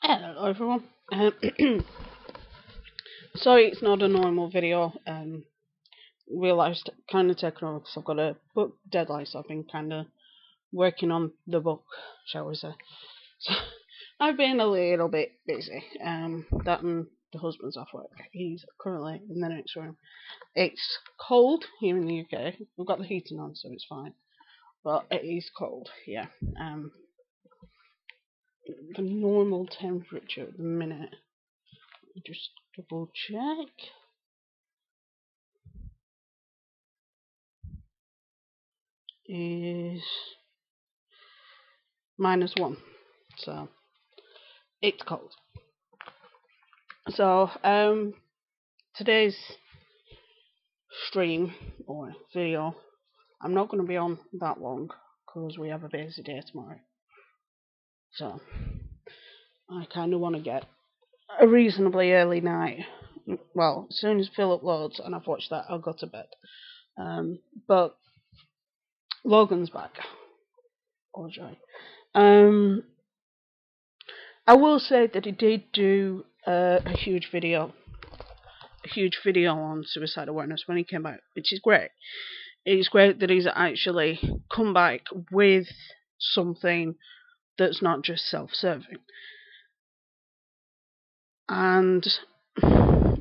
Hello everyone. Sorry it's not a normal video. Realised kind of taken over because I've got a book deadline, so I've been kind of working on the book, shall we say. So I've been a little bit busy. That and the husband's off work. He's currently in the next room. It's cold here in the UK. We've got the heating on, so it's fine. But it is cold, yeah. The normal temperature at the minute. Just double check. Is -1, so it's cold. So today's stream or video, I'm not going to be on that long because we have a busy day tomorrow. So I kind of want to get a reasonably early night. Well, as soon as Phil uploads and I've watched that, I'll go to bed. But Logan's back. Oh joy. I will say that he did do a huge video on suicide awareness when he came back, which is great. It's great that he's actually come back with something that's not just self-serving. And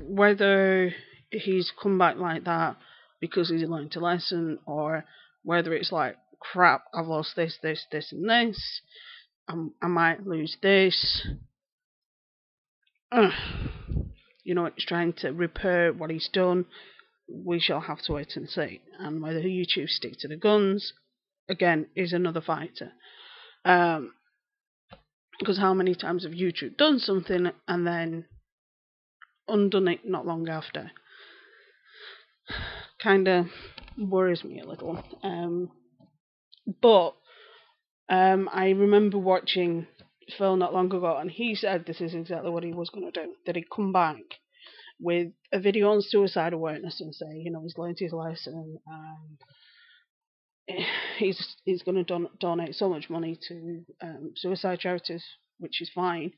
whether he's come back like that because he's learned a lesson, or whether it's like, crap, I've lost this, and this, I might lose this. It's trying to repair what he's done. We shall have to wait and see. And whether YouTube stick to the guns, again, is another fighter. Because how many times have YouTube done something and then undone it not long after? Kind of worries me a little. But I remember watching Phil not long ago, and he said this is exactly what he was going to do. That he'd come back with a video on suicide awareness and say, he's learned his lesson and he's going to donate so much money to suicide charities, which is fine.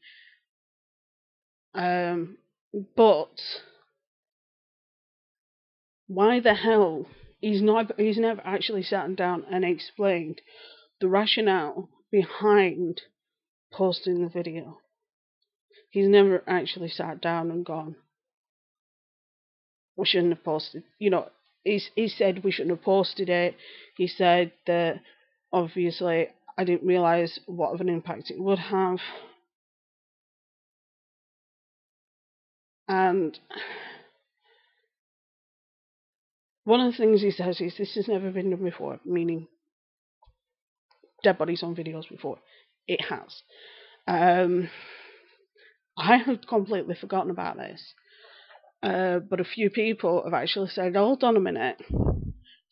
But why the hell he's never actually sat down and explained the rationale behind posting the video. He's never actually sat down and gone, we shouldn't have posted. He said we shouldn't have posted it. He said that obviously I didn't realise what of an impact it would have. And one of the things he says is this has never been done before, meaning dead bodies on videos before. It has. I had completely forgotten about this. But a few people have actually said, hold on a minute,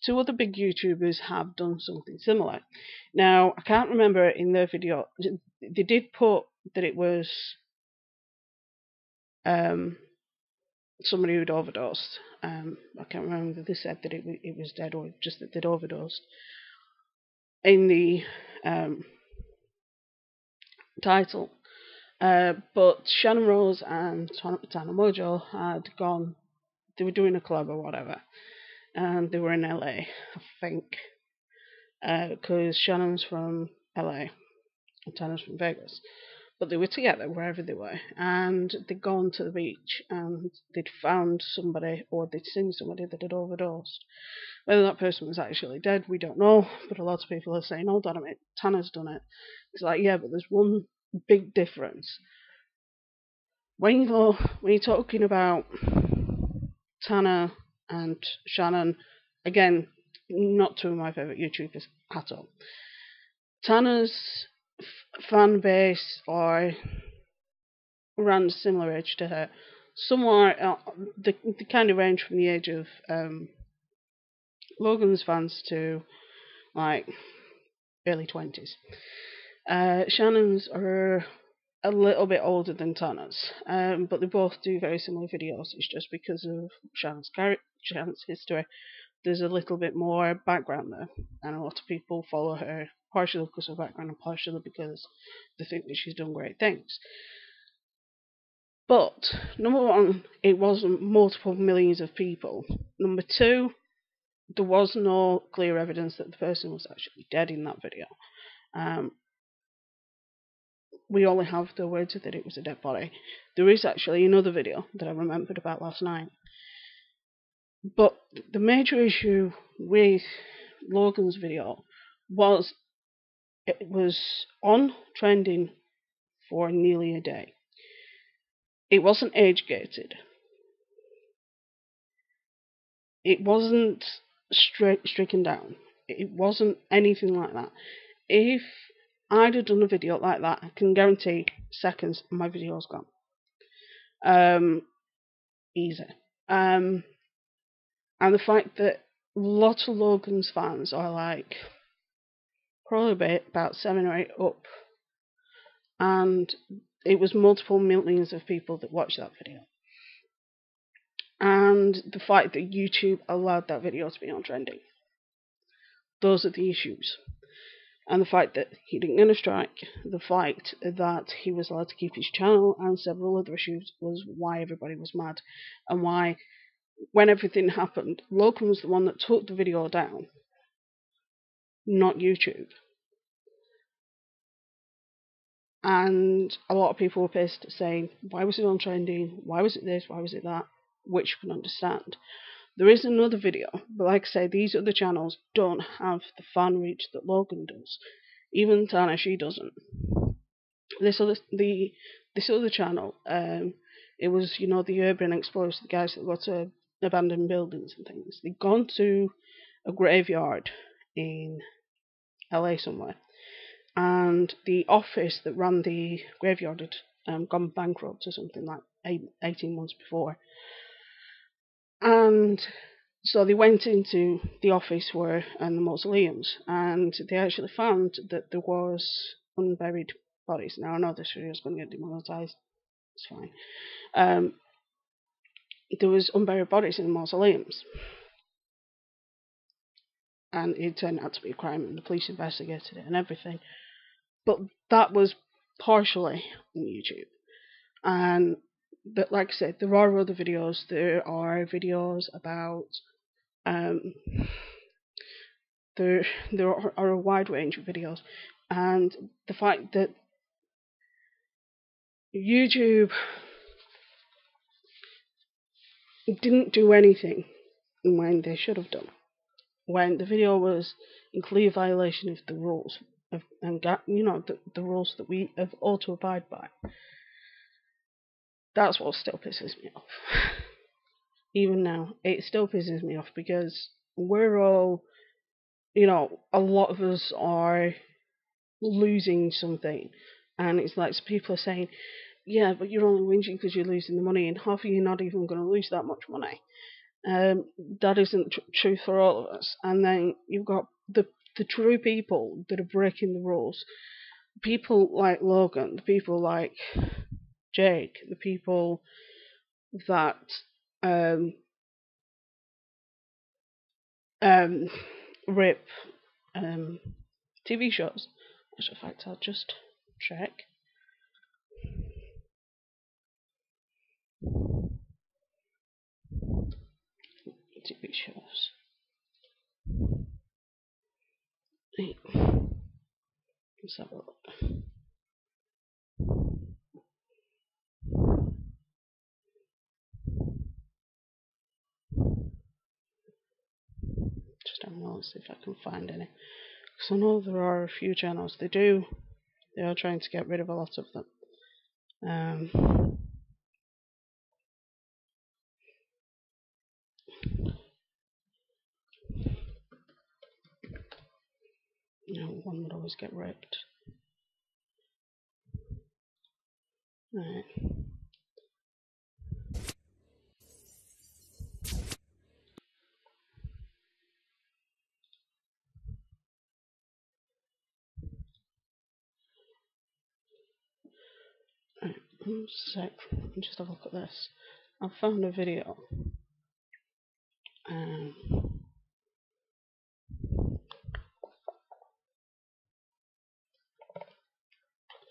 2 other big YouTubers have done something similar. Now, I can't remember in their video, they did put that it was somebody who'd overdosed. I can't remember whether they said that it was dead or just that they'd overdosed in the title. But Shannon Rose and Tana Mojo had gone, they were doing a club or whatever, and they were in LA, I think, because Shannon's from LA and Tana's from Vegas. But they were together wherever they were, and they'd gone to the beach and they'd found somebody, or they'd seen somebody that had overdosed. Whether that person was actually dead, we don't know, but a lot of people are saying, hold on a minute, Tana's done it. It's like, yeah, but there's one big difference. When you're talking about Tana and Shannon, again, not 2 of my favourite YouTubers at all. Tana's fan base are around a similar age to her. Somewhere, they kind of range from the age of Logan's fans to like early 20s. Shannon's are a little bit older than Tana's, but they both do very similar videos. It's just because of Shannon's history, there's a little bit more background there, and a lot of people follow her partially because of background and partially because they think that she's done great things. But number one, it wasn't multiple millions of people. Number two, there was no clear evidence that the person was actually dead in that video. Um, we only have the words that it was a dead body. There is actually another video that I remembered about last night. But the major issue with Logan's video was it was on trending for nearly a day. It wasn't age gated. It wasn't stricken down. It wasn't anything like that. If I'd have done a video like that, I can guarantee seconds my video's gone. Easy. And the fact that lots of Logan's fans are like probably about 7 or 8 up, and it was multiple millions of people that watched that video. And the fact that YouTube allowed that video to be on trending. Those are the issues. And the fact that he didn't get a strike, the fact that he was allowed to keep his channel, and several other issues was why everybody was mad. And why, when everything happened, Logan was the one that took the video down, not YouTube. And a lot of people were pissed, saying, why was it on trending? Why was it this? Why was it that? Which you can understand. There is another video, but like I say, these other channels don't have the fan reach that Logan does. Even Tana, she doesn't. This other channel, it was, the urban explorers, the guys that go to abandoned buildings and things. They'd gone to a graveyard in LA somewhere, and the office that ran the graveyard had gone bankrupt or something like 18 months before. And so they went into the office and the mausoleums, and they actually found that there was unburied bodies. Now I know this video is going to get demonetized. It's fine. There was unburied bodies in the mausoleums, and it turned out to be a crime, and the police investigated it and everything. But that was partially on YouTube, and but like I said, there are other videos. There are videos about there are a wide range of videos, and the fact that YouTube didn't do anything when they should have done, when the video was in clear violation of the rules the rules that we have all to abide by. That's what still pisses me off. Even now, it still pisses me off because we're all, a lot of us are losing something, and it's like, so people are saying, yeah, but you're only whinging because you're losing the money, and half of you are not even going to lose that much money. That isn't true for all of us. And then you've got the true people that are breaking the rules. People like Logan, the people like Jake, the people that rip TV shows. As a fact, I'll just check. TV shows. Let's have a look. Just have a look, see if I can find any. Because I know there are a few channels. They are trying to get rid of a lot of them. One would always get ripped. Right. Right. 1 sec. Just have a look at this. I found a video.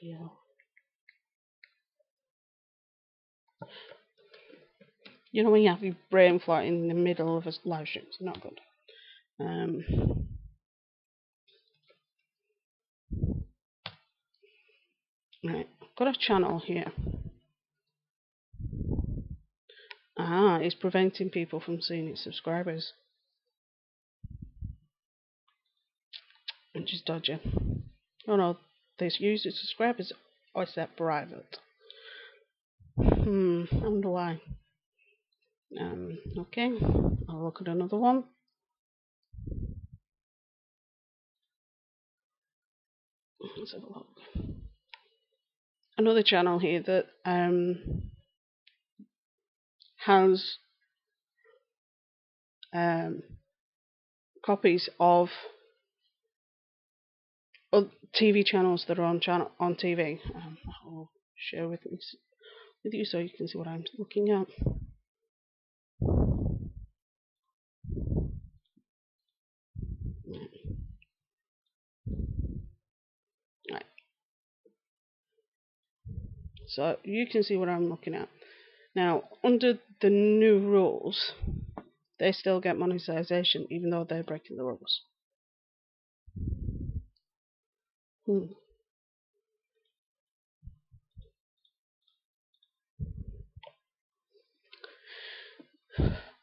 Yeah. You know when you have your brain fart in the middle of a live stream, it's not good. Right, I've got a channel here. It's preventing people from seeing its subscribers, which is dodgy. Oh no, this user subscribers are set private. I wonder why. Okay, I'll look at another one. Let's have a look. Another channel here that has copies of TV channels that are on TV. I'll share with you so you can see what I'm looking at. Right. So you can see what I'm looking at. Now, under the new rules, they still get monetization even though they're breaking the rules.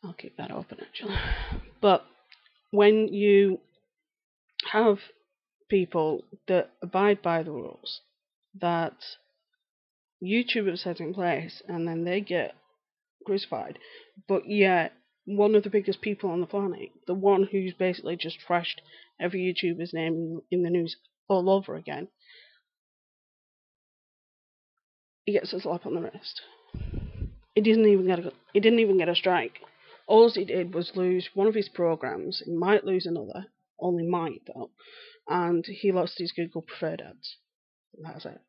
I'll keep that open actually. But when you have people that abide by the rules that YouTube have set in place and then they get crucified, but yet one of the biggest people on the planet, the one who's basically just trashed every YouTuber's name in the news all over again, he gets a slap on the wrist. He didn't even get a strike. All he did was lose one of his programs. He might lose another, only might though, and he lost his Google Preferred ads. That's it.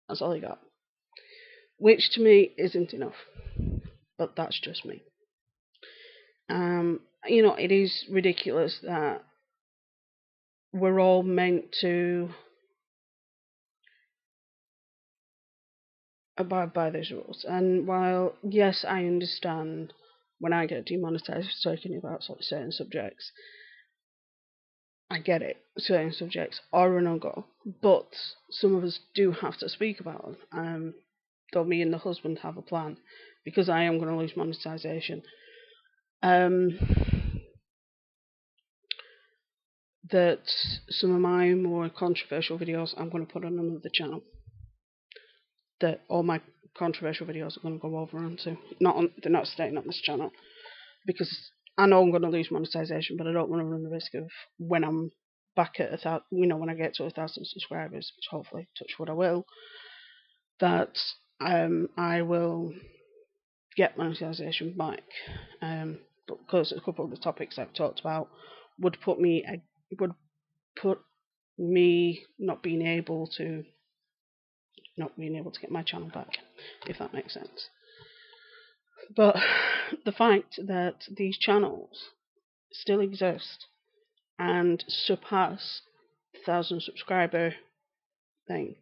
That's all he got. Which to me isn't enough, but that's just me. It is ridiculous that we're all meant to abide by those rules. And while, yes, I understand when I get demonetized for talking about certain subjects, I get it. Certain subjects are a no-go, but some of us do have to speak about them. Though me and the husband have a plan, because I am going to lose monetization. That some of my more controversial videos I'm going to put on another channel. That all my controversial videos are going to go over onto. They're not staying on this channel because I know I'm going to lose monetization, but I don't want to run the risk of when I'm back at when I get to 1,000 subscribers, which hopefully, touch wood, I will. That I will get monetization back. Because a couple of the topics I've talked about would put me not being able to get my channel back, if that makes sense. But the fact that these channels still exist and surpass the 1,000 subscriber thing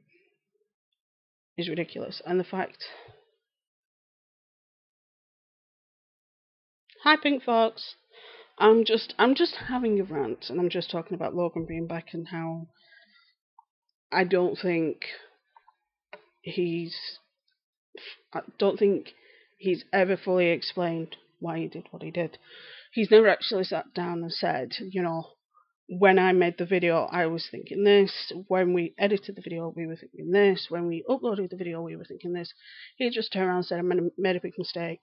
is ridiculous. And the fact, hi Pink Fox, I'm just having a rant, and I'm just talking about Logan being back and how I don't think he's ever fully explained why he did what he did. He's never actually sat down and said, when I made the video, I was thinking this. When we edited the video, we were thinking this. When we uploaded the video, we were thinking this. He just turned around and said, I made a big mistake.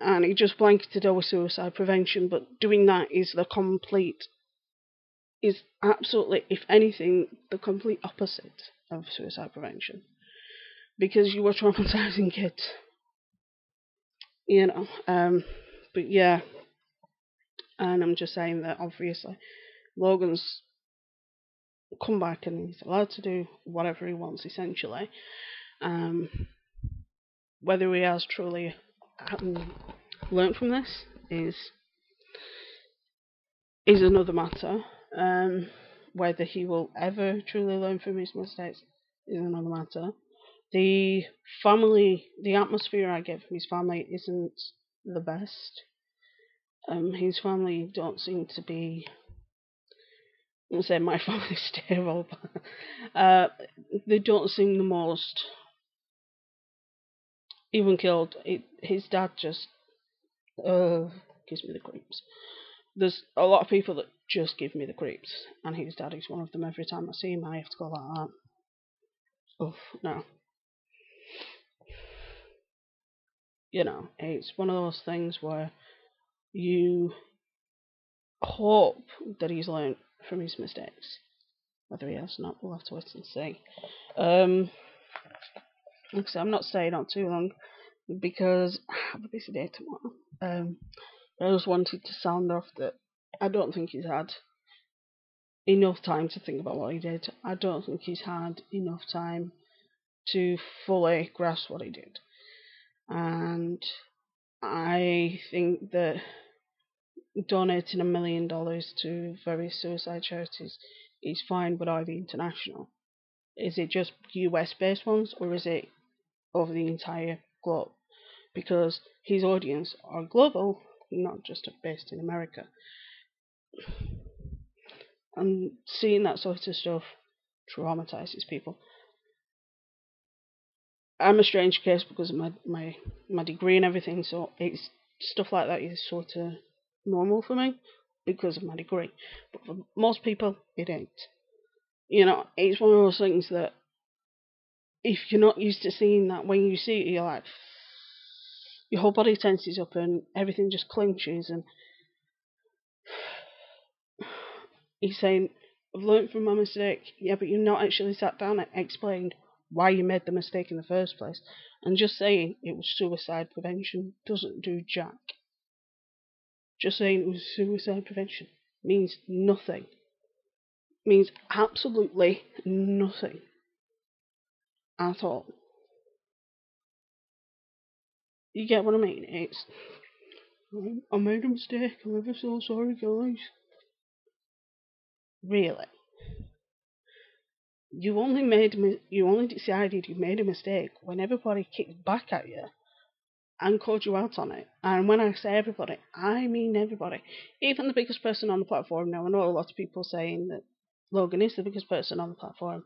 And he just blanketed over suicide prevention, but doing that is absolutely, if anything, the complete opposite of suicide prevention. Because you were traumatizing kids. But yeah. And I'm just saying that obviously Logan's come back and he's allowed to do whatever he wants, essentially. Whether he has truly learned from this is another matter. Whether he will ever truly learn from his mistakes is another matter. The the atmosphere I get from his family isn't the best. His family don't seem to be. I won't say my family's stable, but they don't seem the most even killed. His dad just gives me the creeps. There's a lot of people that just give me the creeps, and his dad is one of them. Every time I see him, I have to go like that. Oh no, it's one of those things where you hope that he's learned from his mistakes. Whether he has or not, we'll have to wait and see. Like I said, I'm not staying on too long because I have a busy day tomorrow. I just wanted to sound off that I don't think he's had enough time to think about what he did. I don't think he's had enough time to fully grasp what he did. And I think that donating $1 million to various suicide charities is fine, but are they international? Is it just US based ones, or is it over the entire globe? Because his audience are global, not just based in America. And seeing that sort of stuff traumatizes people. I'm a strange case because of my degree and everything, so it's stuff like that is sort of normal for me because of my degree. But for most people, it ain't. It's one of those things that if you're not used to seeing that, when you see it, you're like, your whole body tenses up and everything just clenches. And he's saying, I've learned from my mistake. Yeah, but you've not actually sat down and explained why you made the mistake in the first place. And just saying it was suicide prevention doesn't do jack. Just saying it was suicide prevention means nothing. Means absolutely nothing at all. You get what I mean? It's, I made a mistake. I'm ever so sorry, guys. Really? You only decided you made a mistake when everybody kicked back at you and called you out on it. And when I say everybody, I mean everybody. Even the biggest person on the platform. Now, I know a lot of people saying that Logan is the biggest person on the platform.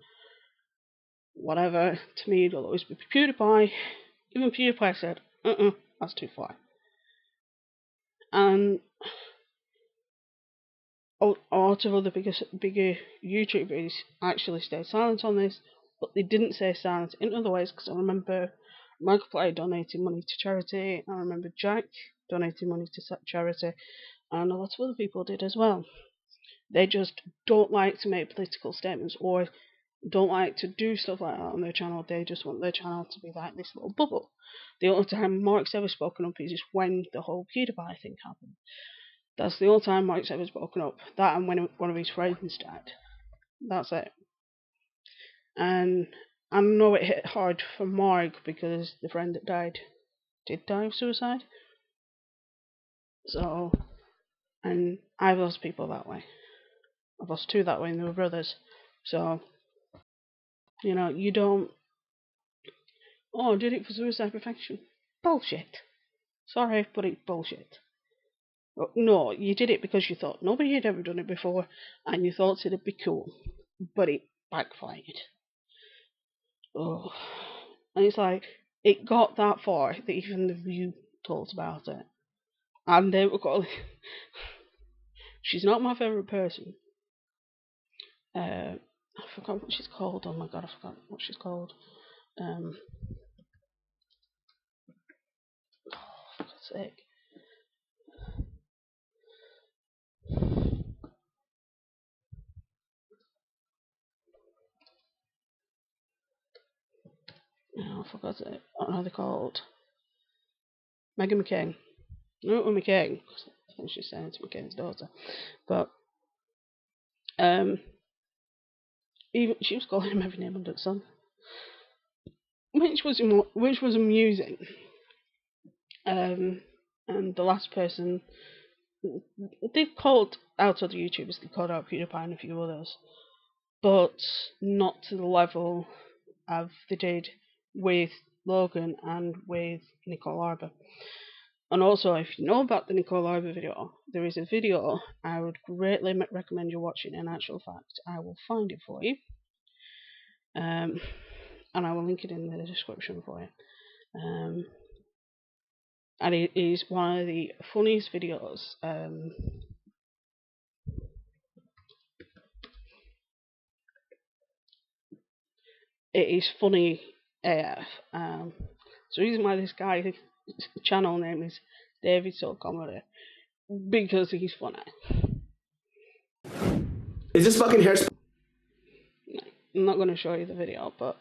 Whatever, to me, it'll always be PewDiePie. Even PewDiePie said, that's too far. And a lot of other bigger YouTubers actually stayed silent on this, but they didn't stay silent in other ways, because I remember Markiplier donating money to charity, I remember Jack donating money to charity, and a lot of other people did as well. They just don't like to make political statements or don't like to do stuff like that on their channel. They just want their channel to be like this little bubble. The only time Mark's ever spoken up is just when the whole PewDiePie thing happened. That's the only time Mark's ever spoken up. That and when one of his friends died. That's it. And I know it hit hard for Mark because the friend that died did die of suicide. So, and I've lost people that way. I've lost two that way, and they were brothers. So, you don't. Oh, did it for suicide prevention? Bullshit. Sorry, but it's bullshit. No, you did it because you thought nobody had ever done it before, and you thought it'd be cool, but it backfired. Oh, and it's like it got that far that even the View talked about it, and they were calling. She's not my favorite person. I forgot what she's called. Oh my god, I forgot what she's called. Oh, for God's sake. Oh, I forgot it. What are they called? Megan McCain. No, McCain. I think she's saying it's McCain's daughter. But even she was calling him every name under the sun, which was amusing. And the last person they've called out other YouTubers. They called out PewDiePie and a few others, but not to the level of they did with Logan and with Nicole Arbour. And also, if you know about the Nicole Arbour video, there is a video I would greatly recommend you watching. In actual fact, I will find it for you, and I will link it in the description for you. And it is one of the funniest videos. It is funny AF. So the reason why this guy's channel name is David Soul Comedy, because he's funny. Is this fucking hairspray? No, I'm not going to show you the video, but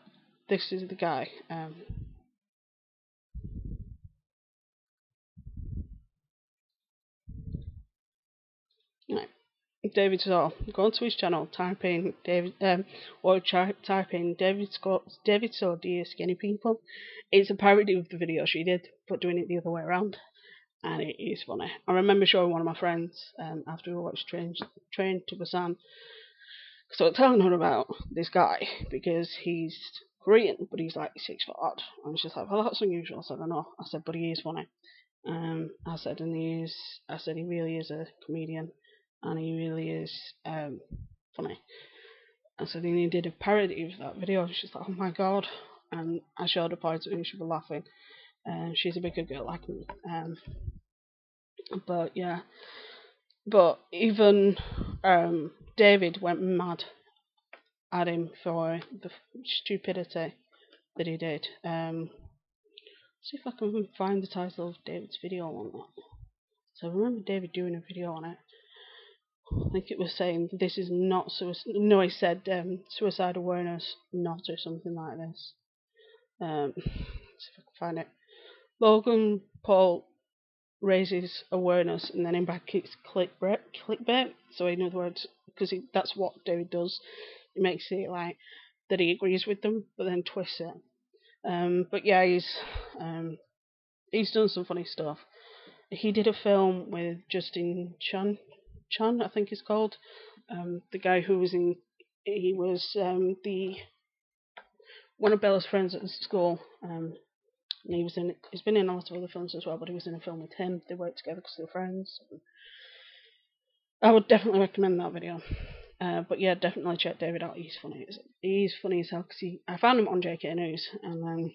this is the guy. Right. David Soul. Go onto his channel, type in David, type in David Soul, Dear Skinny People. It's a parody of the video she did, but doing it the other way around, and it is funny. I remember showing one of my friends after we watched Train to Busan. So telling her about this guy because he's Korean, but he's like 6 foot odd, and she's like, "Well, that's unusual." I said, "I know." I said, "But he is funny." I said, he really is a comedian, and he really is funny. I said, and he did a parody of that video. She's like, "Oh my god!" And I showed her parts of it, and she was laughing. She's a bigger girl like me. But yeah, but even David went mad at him for the stupidity that he did. See if I can find the title of David's video on that. So I remember David doing a video on it. I think it was saying this is not suicide. No, he said suicide awareness not, or something like this. See if I can find it. Logan Paul raises awareness, and then in back it's clickbait. So in other words, because that's what David does, he makes it like that he agrees with them, but then twists it. But yeah, he's done some funny stuff. He did a film with Justin Chan, I think he's called. The guy who was in, he was the one of Bella's friends at school. And he's been in a lot of other films as well, but he was in a film with him. They worked together because they're friends. I would definitely recommend that video. But yeah, definitely check David out. He's funny. He's funny as hell because I found him on JK News and then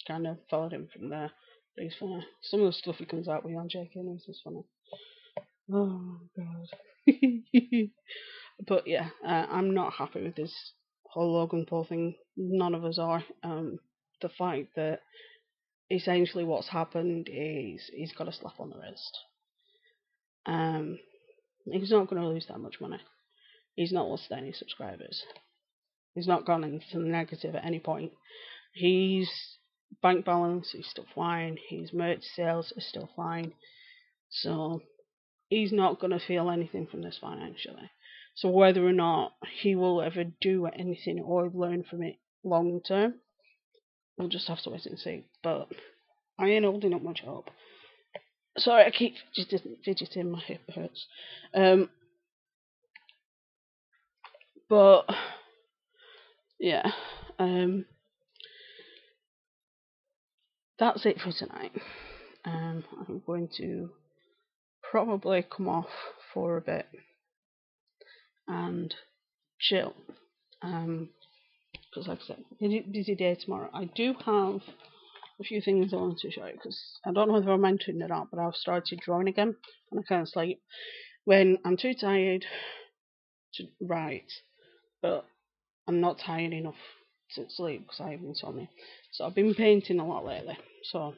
kind of followed him from there. But he's funny. Some of the stuff he comes out with on JK News is funny. Oh god. But yeah, I'm not happy with this whole Logan Paul thing. None of us are. The fact that essentially what's happened is he's got a slap on the wrist. He's not going to lose that much money. He's not lost any subscribers. He's not gone into the negative at any point. His bank balance is still fine. His merch sales are still fine. So he's not going to feel anything from this financially. So whether or not he will ever do anything or learn from it long term, we'll just have to wait and see. But I ain't holding up much hope. Sorry, I keep fidgeting, my hip hurts. But yeah, that's it for tonight. I'm going to probably come off for a bit and chill. Because like I said, busy day tomorrow. I do have a few things I want to show you because I don't know whether I mentioned it or not, but I've started drawing again and I can't sleep when I'm too tired to write, but I'm not tired enough to sleep because I have insomnia. So I've been painting a lot lately. So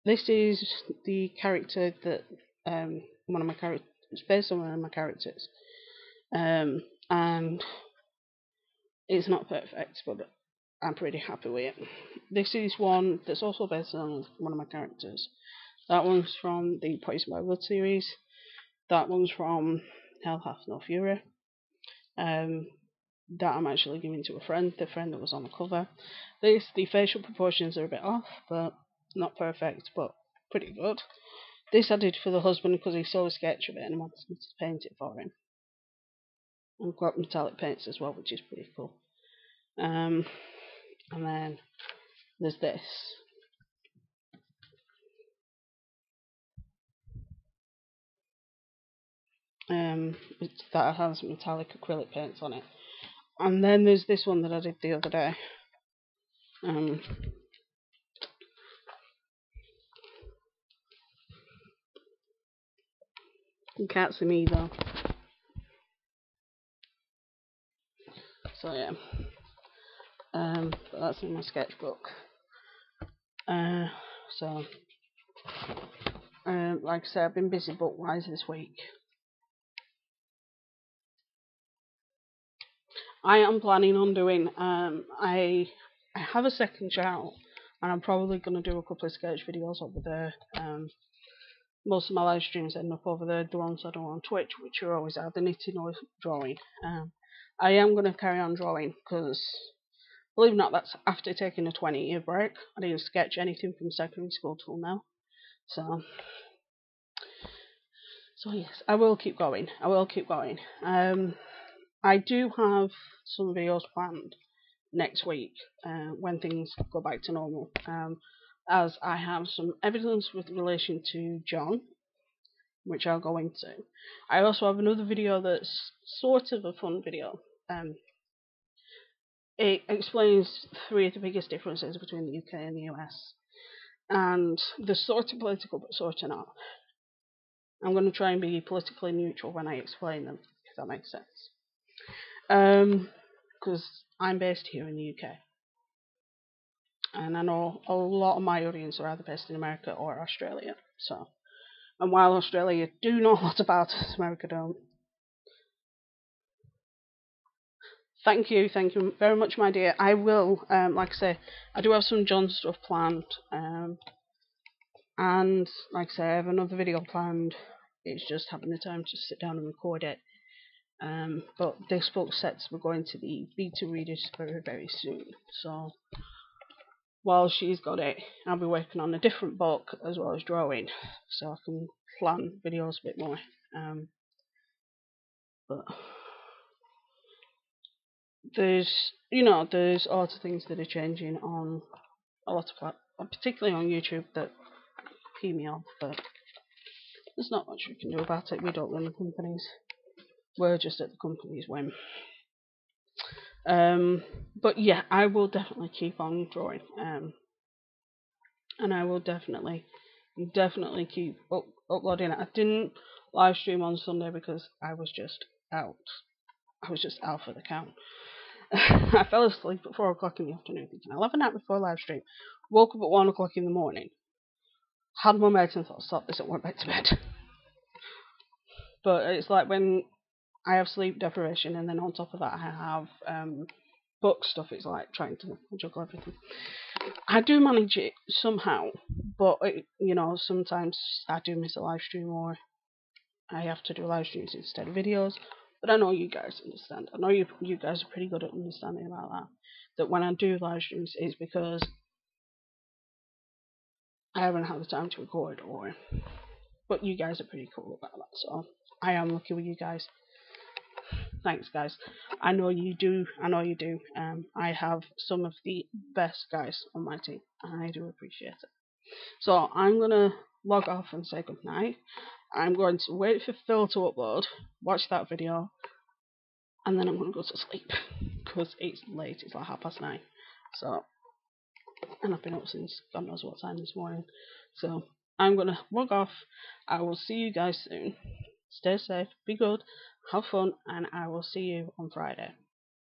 this is the character that one of my characters, it's based on one of my characters, and it's not perfect, but I'm pretty happy with it. This is one that's also based on one of my characters. That one's from the Poison by Blood series. That one's from Hell Hath No Fury. That I'm actually giving to a friend, the friend that was on the cover. The facial proportions are a bit off, but not perfect, but pretty good. This I did for the husband because he saw a sketch of it and wanted me to paint it for him. I've got metallic paints as well, which is pretty cool. And then there's this. That has metallic acrylic paints on it. And then there's this one that I did the other day. You can't see me though. So yeah. But that's in my sketchbook. So like I said, I've been busy book-wise this week. I am planning on doing. I have a second channel, and I'm probably going to do a couple of sketch videos over there. Most of my live streams end up over there. The ones I do on Twitch, which are always are the knitting or drawing. I am going to carry on drawing because, believe it or not, that's after taking a 20-year break. I didn't sketch anything from secondary school till now. So yes, I will keep going. I do have some videos planned next week when things go back to normal, as I have some evidence with relation to John, which I'll go into. I also have another video that's sort of a fun video. It explains 3 of the biggest differences between the UK and the US, and they're sort of political but sort of not. I'm going to try and be politically neutral when I explain them, if that makes sense. Because I'm based here in the UK, and I know a lot of my audience are either based in America or Australia. So, and while Australia do know a lot about us, America don't. Thank you very much, my dear. I will, like I say, I do have some John stuff planned, and like I say, I have another video planned. It's just having the time to sit down and record it. But this book sets we're going to the beta readers very, very soon. So while she's got it, I'll be working on a different book as well as drawing, so I can plan videos a bit more. But there's lots of things that are changing on a lot of platforms, particularly on YouTube, that pee me off. But there's not much we can do about it. We don't run the companies. We're just at the company's whim. But yeah, I will definitely keep on drawing. And I will definitely keep uploading it. I didn't live stream on Sunday because I was just out. I was just out for the count. I fell asleep at 4 o'clock in the afternoon thinking I'll have a nap before live stream. Woke up at 1 o'clock in the morning. Had my meds and thought, stop this, I went back to bed. But it's like when I have sleep deprivation and then on top of that I have book stuff, it's like trying to juggle everything. I do manage it somehow, but sometimes I do miss a live stream or I have to do live streams instead of videos. But I know you guys understand. I know you guys are pretty good at understanding about that. That when I do live streams, it's because I haven't had the time to record, but you guys are pretty cool about that. So I am lucky with you guys. Thanks, guys. I know you do. I have some of the best guys on my team, and I do appreciate it. So I'm going to log off and say goodnight. I'm going to wait for Phil to upload, watch that video, and then I'm going to go to sleep because it's late. It's like 9:30. So, and I've been up since God knows what time this morning. So I'm going to log off. I will see you guys soon. Stay safe, be good, have fun, and I will see you on Friday.